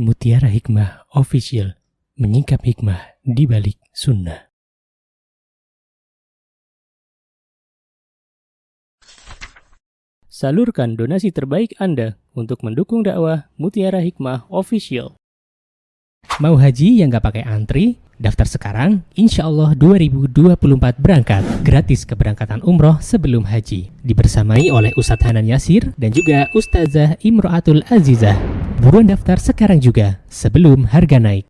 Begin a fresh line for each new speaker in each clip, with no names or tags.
Mutiara Hikmah Official, menyingkap hikmah di balik sunnah. Salurkan donasi terbaik Anda untuk mendukung dakwah Mutiara Hikmah Official. Mau haji yang gak pakai antri? Daftar sekarang, insya Allah 2024 berangkat. Gratis keberangkatan umroh sebelum haji. Dibersamai oleh Ustadz Hanan Yasir dan juga Ustazah Imro'atul Azizah. Buruan daftar sekarang juga, sebelum harga naik.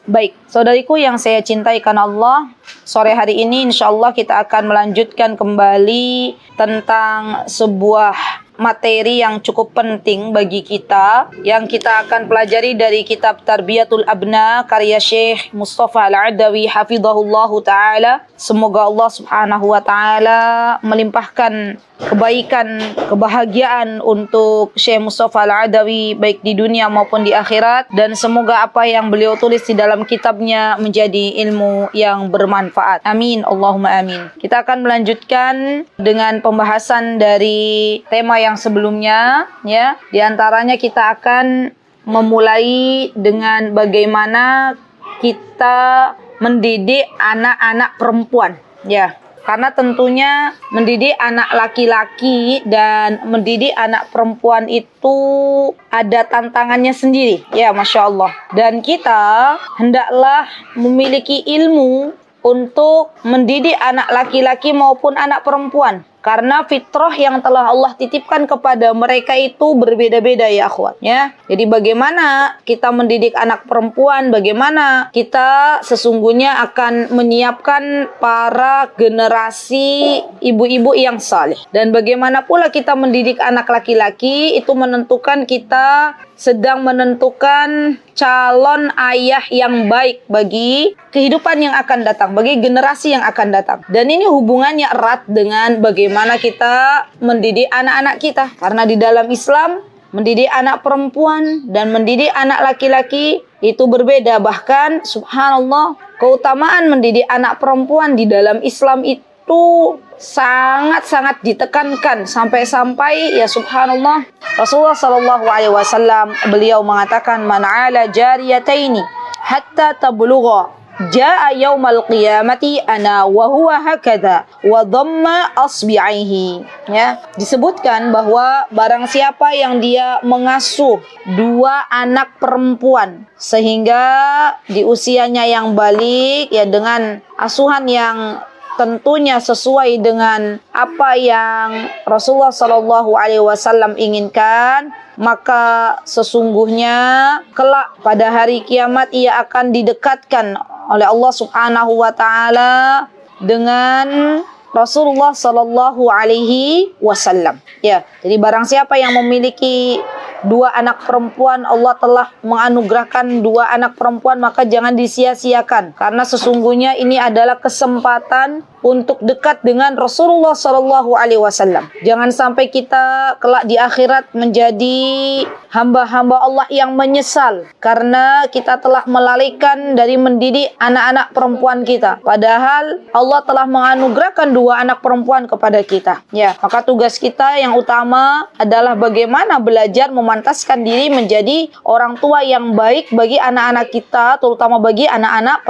Baik, saudariku yang saya cintai karena Allah, sore hari ini insya Allah kita akan melanjutkan kembali tentang sebuah materi yang cukup penting bagi kita, yang kita akan pelajari dari kitab Tarbiyatul Abna karya Syekh Mustafa Al-Adawi hafizahullahu ta'ala. Semoga Allah subhanahu wa ta'ala melimpahkan kebaikan, kebahagiaan untuk Syekh Mustafa Al-Adawi baik di dunia maupun di akhirat, dan semoga apa yang beliau tulis di dalam kitabnya menjadi ilmu yang bermanfaat. Amin, Allahumma amin. Kita akan melanjutkan dengan pembahasan dari tema yang sebelumnya, ya. Di antaranya kita akan memulai dengan bagaimana kita mendidik anak-anak perempuan, ya. Karena tentunya mendidik anak laki-laki dan mendidik anak perempuan itu ada tantangannya sendiri. Ya, Masya Allah. Dan kita hendaklah memiliki ilmu untuk mendidik anak laki-laki maupun anak perempuan. Karena fitrah yang telah Allah titipkan kepada mereka itu berbeda-beda, ya akhwat, ya. Jadi bagaimana kita mendidik anak perempuan, bagaimana kita sesungguhnya akan menyiapkan para generasi ibu-ibu yang saleh. Dan bagaimana pula kita mendidik anak laki-laki, itu menentukan kita sedang menentukan calon ayah yang baik bagi kehidupan yang akan datang, bagi generasi yang akan datang. Dan ini hubungannya erat dengan bagaimana kita mendidik anak-anak kita. Karena di dalam Islam, mendidik anak perempuan dan mendidik anak laki-laki itu berbeda. Bahkan, subhanallah, keutamaan mendidik anak perempuan di dalam Islam itu sangat-sangat ditekankan, sampai-sampai ya subhanallah Rasulullah sallallahu alaihi wasallam beliau mengatakan, man ala jariyataini hatta tablugha jaa yaumal qiyamati ana wa huwa hakadha wa dhamma asbi'aihi. Ya, disebutkan bahwa barang siapa yang dia mengasuh dua anak perempuan sehingga di usianya yang balik, ya dengan asuhan yang tentunya sesuai dengan apa yang Rasulullah Shallallahu Alaihi Wasallam inginkan, maka sesungguhnya kelak pada hari kiamat ia akan didekatkan oleh Allah Subhanahu Wa Taala dengan Rasulullah Shallallahu Alaihi Wasallam. Ya, jadi barang siapa yang memiliki dua anak perempuan, Allah telah menganugerahkan dua anak perempuan, maka jangan disia-siakan. Karena sesungguhnya ini adalah kesempatan untuk dekat dengan Rasulullah Sallallahu Alaihi Wasallam. Jangan sampai kita kelak di akhirat menjadi hamba-hamba Allah yang menyesal karena kita telah melalaikan dari mendidik anak-anak perempuan kita. Padahal Allah telah menganugerahkan dua anak perempuan kepada kita. Ya, maka tugas kita yang utama adalah bagaimana belajar memantaskan diri menjadi orang tua yang baik bagi anak-anak kita, terutama bagi anak-anak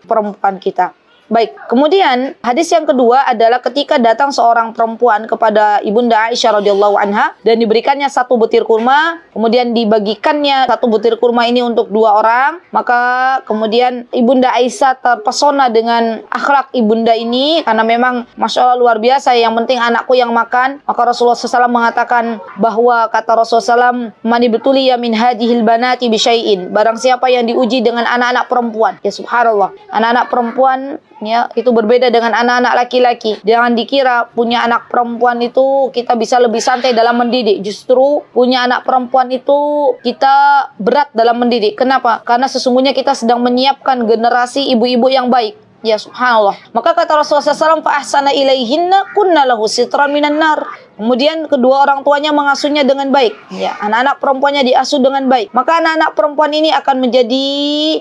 perempuan kita. Baik, kemudian hadis yang kedua adalah ketika datang seorang perempuan kepada Ibunda Aisyah radhiyallahu anha dan diberikannya satu butir kurma, kemudian dibagikannya satu butir kurma ini untuk dua orang, maka kemudian Ibunda Aisyah terpesona dengan akhlak Ibunda ini karena memang Masya Allah luar biasa, yang penting anakku yang makan. Maka Rasulullah SAW mengatakan bahwa kata Rasulullah SAW, mani betuliya min hadihil banati bisyai'in, barang siapa yang diuji dengan anak-anak perempuan, ya subhanallah, anak-anak perempuan ya, itu berbeda dengan anak-anak laki-laki. Jangan dikira punya anak perempuan itu kita bisa lebih santai dalam mendidik. Justru punya anak perempuan itu kita berat dalam mendidik. Kenapa? Karena sesungguhnya kita sedang menyiapkan generasi ibu-ibu yang baik. Ya subhanallah. Maka kata Rasulullah SAW, fa ahsana ilaihinna kunna lahu sitran minan nar. Kemudian kedua orang tuanya mengasuhnya dengan baik. Ya, anak-anak perempuannya diasuh dengan baik. Maka anak-anak perempuan ini akan menjadi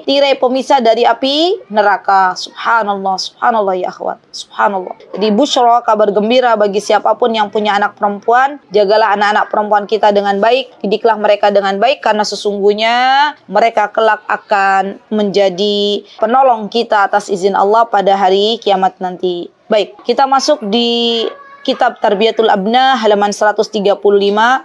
tirai pemisah dari api neraka. Subhanallah, subhanallah ya akhwat. Subhanallah. Jadi busyra, kabar gembira bagi siapapun yang punya anak perempuan. Jagalah anak-anak perempuan kita dengan baik. Didiklah mereka dengan baik karena sesungguhnya mereka kelak akan menjadi penolong kita atas izin Allah pada hari kiamat nanti. Baik, kita masuk di Kitab Tarbiyatul Abna halaman 135.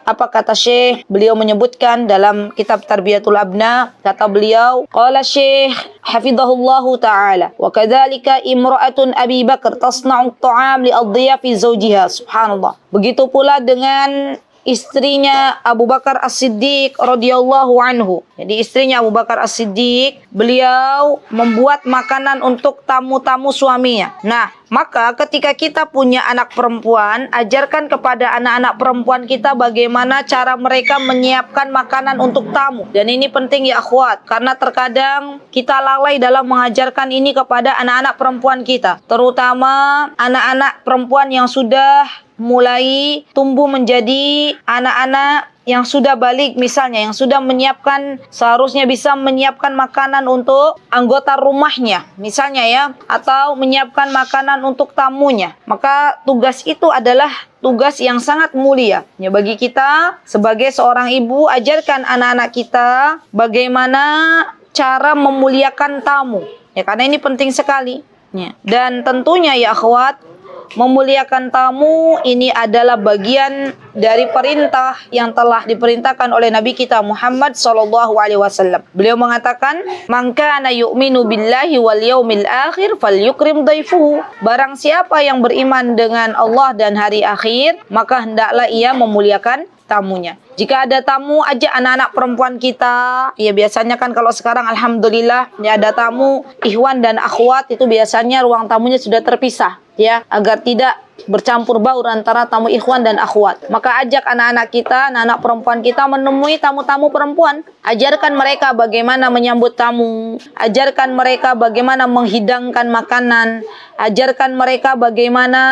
Apa kata Syekh? Beliau menyebutkan dalam Kitab Tarbiyatul Abna, kata beliau, qala Syekh hafizahullahu taala, wa kadzalika imra'atun Abi Bakar tasna'u at-ta'am li adhiyafi zawjiha. Subhanallah. Begitu pula dengan istrinya Abu Bakar As-Siddiq radhiyallahu anhu. Jadi istrinya Abu Bakar As-Siddiq, beliau membuat makanan untuk tamu-tamu suaminya. Nah, maka ketika kita punya anak perempuan, ajarkan kepada anak-anak perempuan kita bagaimana cara mereka menyiapkan makanan untuk tamu. Dan ini penting ya akhwat, karena terkadang kita lalai dalam mengajarkan ini kepada anak-anak perempuan kita, terutama anak-anak perempuan yang sudah mulai tumbuh menjadi anak-anak yang sudah balik, misalnya yang sudah menyiapkan, seharusnya bisa menyiapkan makanan untuk anggota rumahnya misalnya ya, atau menyiapkan makanan untuk tamunya. Maka tugas itu adalah tugas yang sangat mulia ya bagi kita sebagai seorang ibu. Ajarkan anak-anak kita bagaimana cara memuliakan tamu ya, karena ini penting sekali ya. Dan tentunya ya akhwat, memuliakan tamu ini adalah bagian dari perintah yang telah diperintahkan oleh Nabi kita Muhammad SAW. Beliau mengatakan, "Man kana yu'minu billahi wal yaumil akhir falyukrim dhaifuhu." Barang siapa yang beriman dengan Allah dan hari akhir, maka hendaklah ia memuliakan tamunya. Jika ada tamu, ajak anak-anak perempuan kita. Ya biasanya kan kalau sekarang alhamdulillah ya ada tamu ikhwan dan akhwat, itu biasanya ruang tamunya sudah terpisah ya, agar tidak bercampur baur antara tamu ikhwan dan akhwat. Maka ajak anak-anak kita, anak-anak perempuan kita menemui tamu-tamu perempuan. Ajarkan mereka bagaimana menyambut tamu, ajarkan mereka bagaimana menghidangkan makanan, ajarkan mereka bagaimana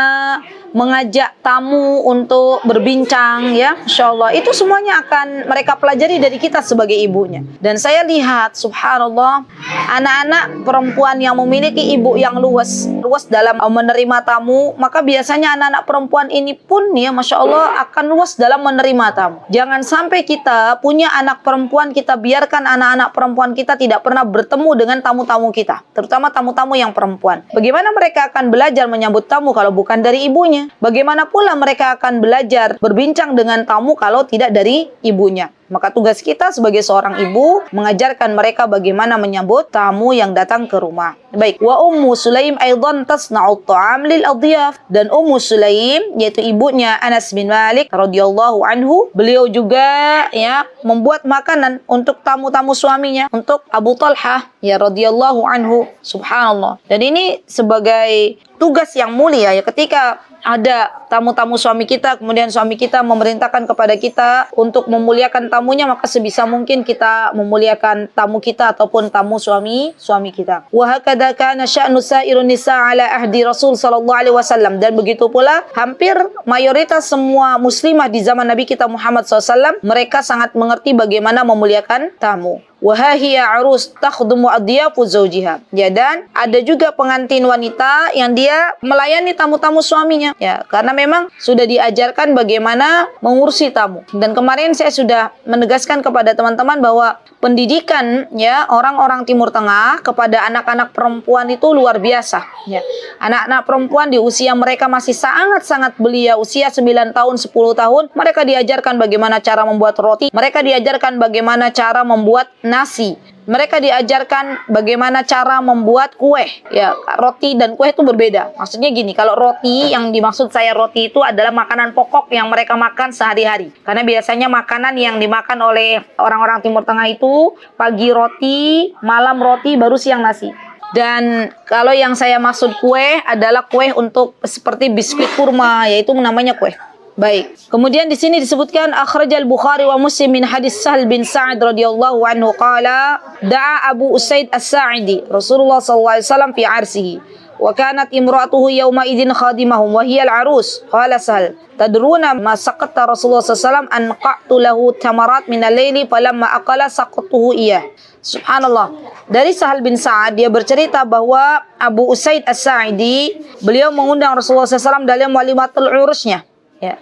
mengajak tamu untuk berbincang ya. Insyaallah itu semuanya akan mereka pelajari dari kita sebagai ibunya. Dan saya lihat subhanallah, anak-anak perempuan yang memiliki ibu yang luas dalam menerima tamu, maka biasanya anak-anak perempuan ini pun ya Masya Allah akan luas dalam menerima tamu. Jangan sampai kita punya anak perempuan, kita biarkan anak-anak perempuan kita tidak pernah bertemu dengan tamu-tamu kita, terutama tamu-tamu yang perempuan. Bagaimana mereka akan belajar menyambut tamu kalau bukan dari ibunya? Bagaimana pula mereka akan belajar berbincang dengan tamu kalau tidak dari ibunya? Maka tugas kita sebagai seorang ibu mengajarkan mereka bagaimana menyambut tamu yang datang ke rumah. Baik, wa Ummu Sulaim aidan tasna'u at-ta'am lil adhiyaf. Dan Ummu Sulaim yaitu ibunya Anas bin Malik radhiyallahu anhu, beliau juga ya membuat makanan untuk tamu-tamu suaminya, untuk Abu Talhah ya radhiyallahu anhu. Subhanallah. Dan ini sebagai tugas yang mulia ya, ketika ada tamu-tamu suami kita, kemudian suami kita memerintahkan kepada kita untuk memuliakan tamunya, maka sebisa mungkin kita memuliakan tamu kita ataupun tamu suami kita. Wa hakadha kana sya'nu sa'irun nisa' ala ahdi Rasul sallallahu alaihi wasallam. Dan begitu pula hampir mayoritas semua muslimah di zaman Nabi kita Muhammad SAW, mereka sangat mengerti bagaimana memuliakan tamu. Wahahiya arus takhdumu adyafu zawjiha. Ya, dan ada juga pengantin wanita yang dia melayani tamu-tamu suaminya. Ya, karena memang sudah diajarkan bagaimana mengurusi tamu. Dan kemarin saya sudah menegaskan kepada teman-teman bahwa pendidikan ya orang-orang Timur Tengah kepada anak-anak perempuan itu luar biasa. Ya, anak-anak perempuan di usia mereka masih sangat-sangat belia, usia 9 tahun, 10 tahun, mereka diajarkan bagaimana cara membuat roti, mereka diajarkan bagaimana cara membuat nasi. Mereka diajarkan bagaimana cara membuat kue. Ya, roti dan kue itu berbeda. Maksudnya gini, kalau roti, yang dimaksud saya roti itu adalah makanan pokok yang mereka makan sehari-hari. Karena biasanya makanan yang dimakan oleh orang-orang Timur Tengah itu pagi roti, malam roti, baru siang nasi. Dan kalau yang saya maksud kue adalah kue untuk seperti biskuit kurma, yaitu namanya kue. Baik. Kemudian di sini disebutkan akhrajal Bukhari wa Muslim min hadis Sahl bin Sa'ad radhiyallahu anhu qala da'a Abu Usaid As-Sa'idi Rasulullah sallallahu alaihi wasallam fi arsihi wa kanat imra'atuhu yawma idzin khadimahum wa hiya al-arus. Qala Sahal, tadruna ma saqata Rasulullah sallallahu alaihi wasallam an qa'tu lahu tamarat min al-laili falamma aqala saqatuhu iyah. Subhanallah. Dari Sahal bin Sa'ad, dia bercerita bahwa Abu Usaid As-Sa'idi, beliau mengundang Rasulullah SAW dalam walimatul urusnya. Ya.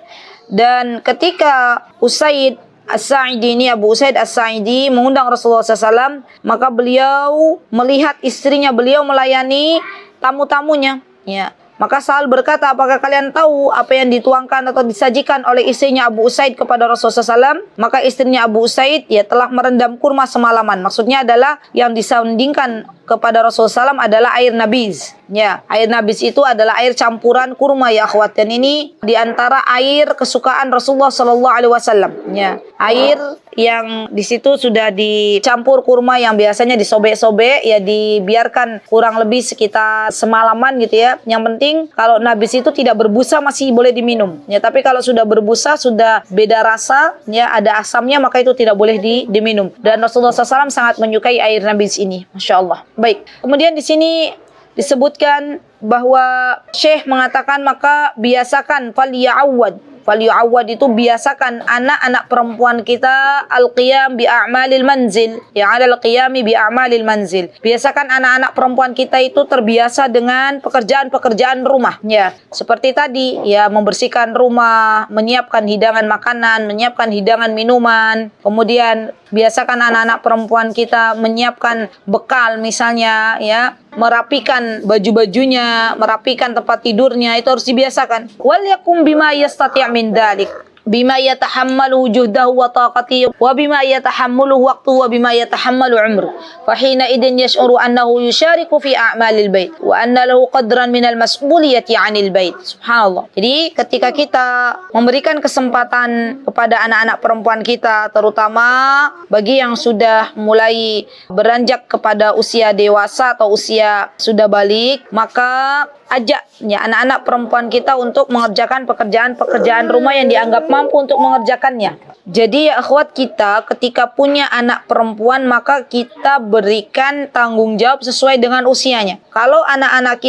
Dan ketika Usaid As-Sa'idi ini, Abu Usaid As-Sa'idi mengundang Rasulullah SAW, maka beliau melihat istrinya beliau melayani tamu-tamunya. Ya. Maka Sahal berkata, apakah kalian tahu apa yang dituangkan atau disajikan oleh istrinya Abu Usaid kepada Rasulullah SAW? Maka istrinya Abu Usaid ya telah merendam kurma semalaman. Maksudnya adalah yang disandingkan kepada Rasulullah SAW adalah air nabiz. Ya, air nabiz itu adalah air campuran kurma ya akhwat. Dan ini diantara air kesukaan Rasulullah SAW. Ya, air yang di situ sudah dicampur kurma yang biasanya disobek-sobek ya, dibiarkan kurang lebih sekitar semalaman gitu ya. Yang penting kalau nabis itu tidak berbusa masih boleh diminum ya, tapi kalau sudah berbusa sudah beda rasa ya, ada asamnya, maka itu tidak boleh diminum. Dan Rasulullah SAW sangat menyukai air nabis ini, Masya Allah. Baik, kemudian di sini disebutkan bahwa Syekh mengatakan maka biasakan falyu'awwad itu biasakan anak-anak perempuan kita al-qiyam bi a'malil manzil, ya alal qiyami bi a'malil manzil. Biasakan anak-anak perempuan kita itu terbiasa dengan pekerjaan-pekerjaan rumah ya. Seperti tadi ya, membersihkan rumah, menyiapkan hidangan makanan, menyiapkan hidangan minuman. Kemudian biasakan anak-anak perempuan kita menyiapkan bekal misalnya ya, merapikan baju-bajunya, merapikan tempat tidurnya, itu harus dibiasakan. Wal yakum bima yastati' min dzalik, bima yatahammalu juhdahu wa taqatihi wa bima yatahammalu waqtuhu wa bima yatahammalu umru. Fa hina idin yash'uru annahu yushariku fi a'malil bait wa anna lahu qadran minal mas'uliyati 'anil bait. Subhanallah. Jadi ketika kita memberikan kesempatan kepada anak-anak perempuan kita, terutama bagi yang sudah mulai beranjak kepada usia dewasa atau usia sudah balik, maka ajak ya anak-anak perempuan kita untuk mengerjakan pekerjaan-pekerjaan rumah yang dianggap mampu untuk mengerjakannya. Jadi ya akhwat, kita ketika punya anak perempuan maka kita berikan tanggung jawab sesuai dengan usianya. Kalau anak-anak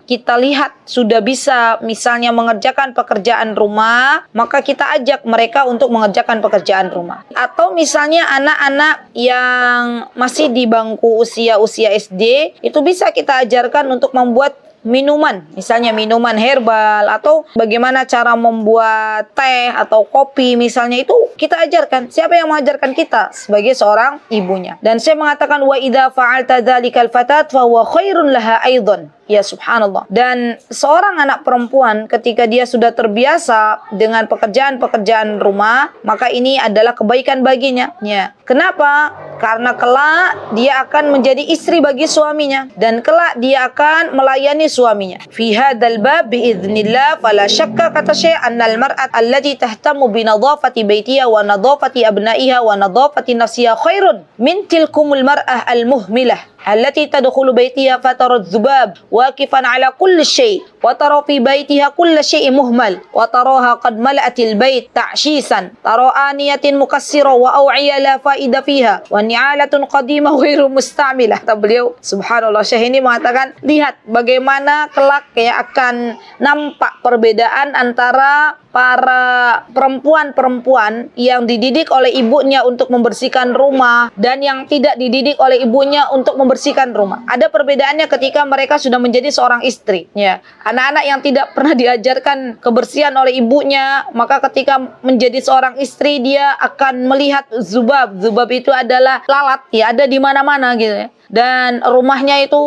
kita lihat sudah bisa misalnya mengerjakan pekerjaan rumah, maka kita ajak mereka untuk mengerjakan pekerjaan rumah. Atau misalnya anak-anak yang masih di bangku usia SD, itu bisa kita ajarkan untuk membuat minuman, misalnya minuman herbal, atau bagaimana cara membuat teh atau kopi misalnya, itu kita ajarkan. Siapa yang mengajarkan kita? Sebagai seorang ibunya. Dan saya mengatakan wa idza fa'alta dzalikal fatat fa huwa khairun laha aidan. Ya subhanallah. Dan seorang anak perempuan ketika dia sudah terbiasa dengan pekerjaan-pekerjaan rumah, maka ini adalah kebaikan baginya. Ya. Kenapa? Karena kelak dia akan menjadi istri bagi suaminya, dan kelak dia akan melayani suaminya. Fi hadzal bab biiznillah fala syakka kata Syekh annal mar'at allati tahtamu bi nadhafati baitiha wa nadhafati abnaiha wa nadhafati nafsiha khairun min tilkumul mar'ah al-muhmilah التي تدخل بيتها فترى الذباب واقفا على كل شيء وترى في بيتها كل شيء مهمل وتراها قد ملأت البيت تعشيسا ترى آنية مكسرة وأوعية لا فائدة فيها ونعالة قديمة غير مستعملة. Beliau subhanallah, Syekh ini mengatakan lihat bagaimana kelak ya akan nampak perbedaan antara para perempuan-perempuan yang dididik oleh ibunya untuk membersihkan rumah dan yang tidak dididik oleh ibunya untuk membersihkan rumah. Ada perbedaannya ketika mereka sudah menjadi seorang istri. Ya, anak-anak yang tidak pernah diajarkan kebersihan oleh ibunya, maka ketika menjadi seorang istri dia akan melihat zubab. Zubab itu adalah lalat, ya ada di mana-mana gitu ya. Dan rumahnya itu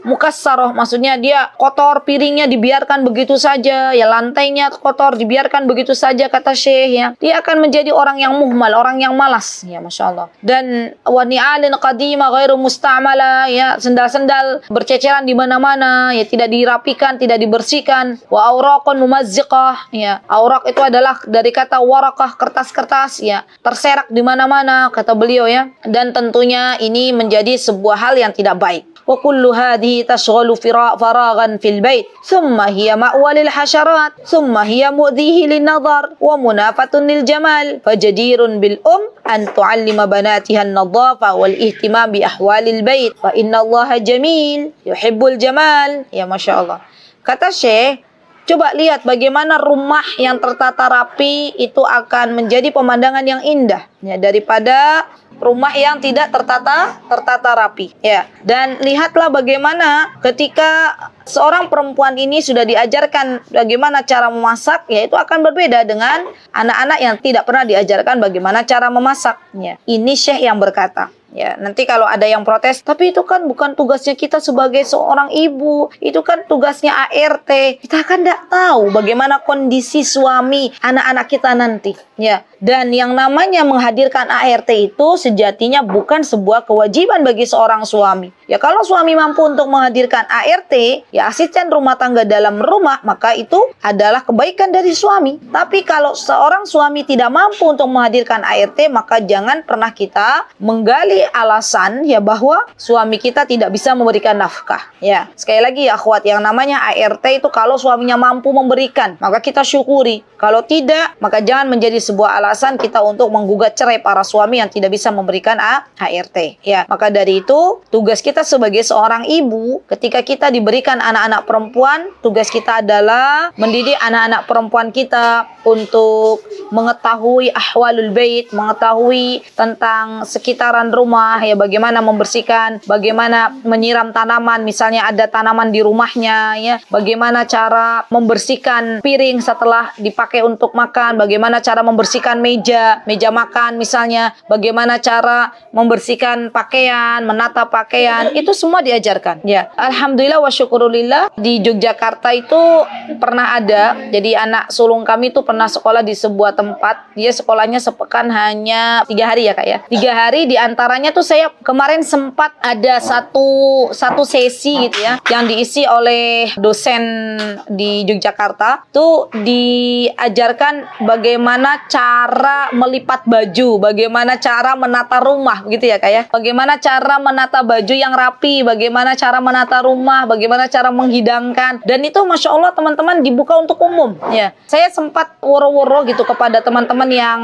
mukassarah, maksudnya dia kotor, piringnya dibiarkan begitu saja, ya lantainya kotor dibiarkan begitu saja, kata Syekh ya. Dia akan menjadi orang yang muhmal, orang yang malas, ya Masya Allah. Dan wa ni'alin qadimah ghairu musta'mala, ya sendal-sendal berceceran di mana-mana, ya tidak dirapikan, tidak dibersihkan. Wa auraqun mumazziqah, ya aurak itu adalah dari kata warakah, kertas-kertas, ya terserak di mana-mana, kata beliau ya. Dan tentunya ini menjadi sebuah hal yang tidak baik. wa kullu hadhihi tashghalu faragan fil bait thumma hiya ma'wa lil hasyarat thumma hiya mu'dhihi lin nadhar wa munafatun lil jamal fajadirun bil an tu'allima banatiha an-nadhafa wal ihtimam bi ahwalil bait wa inna Allaha jamil yuhibbul jamal. Ya Masya Allah. Kata Syekh, coba lihat bagaimana rumah yang tertata rapi itu akan menjadi pemandangan yang indah ya, daripada rumah yang tidak tertata rapi ya. Dan lihatlah bagaimana ketika seorang perempuan ini sudah diajarkan bagaimana cara memasak, ya itu akan berbeda dengan anak-anak yang tidak pernah diajarkan bagaimana cara memasaknya. Ini Syekh yang berkata. Ya, nanti kalau ada yang protes, tapi itu kan bukan tugasnya kita sebagai seorang ibu, itu kan tugasnya ART. Kita kan tidak tahu bagaimana kondisi suami anak-anak kita nanti. Ya, dan yang namanya menghadirkan ART itu sejatinya bukan sebuah kewajiban bagi seorang suami. Ya, kalau suami mampu untuk menghadirkan ART, ya asisten rumah tangga dalam rumah, maka itu adalah kebaikan dari suami. Tapi kalau seorang suami tidak mampu untuk menghadirkan ART, maka jangan pernah kita menggali alasan ya bahwa suami kita tidak bisa memberikan nafkah. Ya, sekali lagi ya akhwat, yang namanya ART itu kalau suaminya mampu memberikan, maka kita syukuri. Kalau tidak, maka jangan menjadi sebuah alasan kita untuk menggugat cerai para suami yang tidak bisa memberikan ART. Ya, maka dari itu tugas kita sebagai seorang ibu, ketika kita diberikan anak-anak perempuan, tugas kita adalah mendidik anak-anak perempuan kita untuk mengetahui ahwalul bait, mengetahui tentang sekitaran rumah, ya bagaimana membersihkan, bagaimana menyiram tanaman, misalnya ada tanaman di rumahnya, ya bagaimana cara membersihkan piring setelah dipakai untuk makan, bagaimana cara membersihkan meja makan misalnya, bagaimana cara membersihkan pakaian, menata pakaian, itu semua diajarkan. Ya, alhamdulillah wa syukurillah di Yogyakarta itu pernah ada. Jadi anak sulung kami itu pernah sekolah di sebuah tempat. Dia sekolahnya sepekan hanya 3 hari ya Kak ya. 3 hari diantaranya tuh saya kemarin sempat ada satu sesi gitu ya, yang diisi oleh dosen di Yogyakarta. Tuh diajarkan bagaimana cara melipat baju, bagaimana cara menata rumah gitu ya Kak ya. Bagaimana cara menata baju yang rapi, bagaimana cara menata rumah, bagaimana cara menghidangkan. Dan itu Masya Allah teman-teman dibuka untuk umum ya. Saya sempat woro-woro gitu kepada teman-teman yang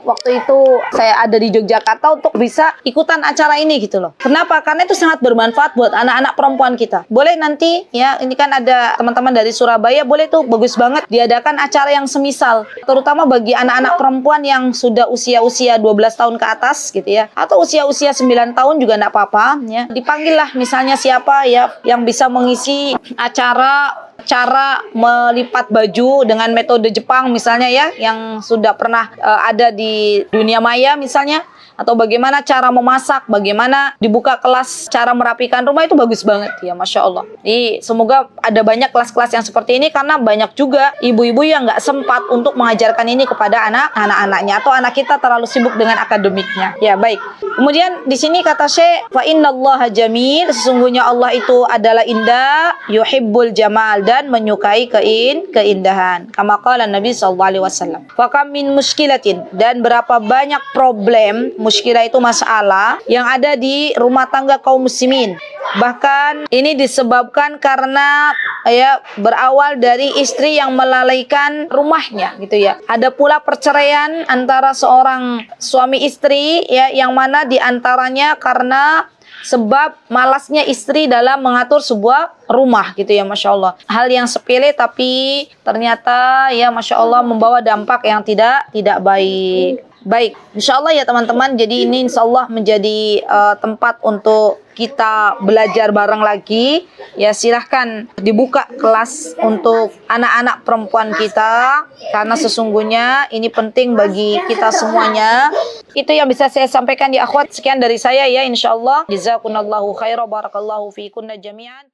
waktu itu saya ada di Yogyakarta untuk bisa ikutan acara ini gitu loh. Kenapa? Karena itu sangat bermanfaat buat anak-anak perempuan kita. Boleh nanti ya, ini kan ada teman-teman dari Surabaya, boleh tuh bagus banget diadakan acara yang semisal, terutama bagi anak-anak perempuan yang sudah usia-usia 12 tahun ke atas gitu ya, atau usia-usia 9 tahun juga enggak apa-apa ya. Dipanggillah misalnya siapa ya yang bisa mengisi acara cara melipat baju dengan metode Jepang misalnya ya, yang sudah pernah ada di dunia maya misalnya, atau bagaimana cara memasak, bagaimana dibuka kelas cara merapikan rumah, itu bagus banget ya Masya Allah. Jadi semoga ada banyak kelas-kelas yang seperti ini, karena banyak juga ibu-ibu yang nggak sempat untuk mengajarkan ini kepada anak-anaknya, atau anak kita terlalu sibuk dengan akademiknya. Ya baik. Kemudian di sini kata Syekh, fa innallaha jamil, sesungguhnya Allah itu adalah indah, yuhibbul jamal, dan menyukai keindahan. Kama qala Nabi sallallahu alaihi wasallam. Fa kam min muskilatin, dan berapa banyak problem, muskilah itu masalah yang ada di rumah tangga kaum muslimin. Bahkan ini disebabkan karena ya berawal dari istri yang melalaikan rumahnya gitu ya. Ada pula perceraian antara seorang suami istri ya, yang mana diantaranya karena sebab malasnya istri dalam mengatur sebuah rumah gitu ya Masya Allah. Hal yang sepele tapi ternyata ya Masya Allah membawa dampak yang tidak baik. Baik, insya Allah ya teman-teman. Jadi ini insya Allah menjadi tempat untuk kita belajar bareng lagi. Ya silahkan dibuka kelas untuk anak-anak perempuan kita, karena sesungguhnya ini penting bagi kita semuanya. Itu yang bisa saya sampaikan ya akhwat. Sekian dari saya ya insya Allah. Jazakunallahu khairan, barakallahu fiikunna jami'an.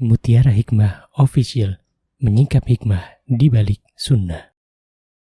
Mutiara Hikmah Official, menyingkap hikmah di balik sunnah.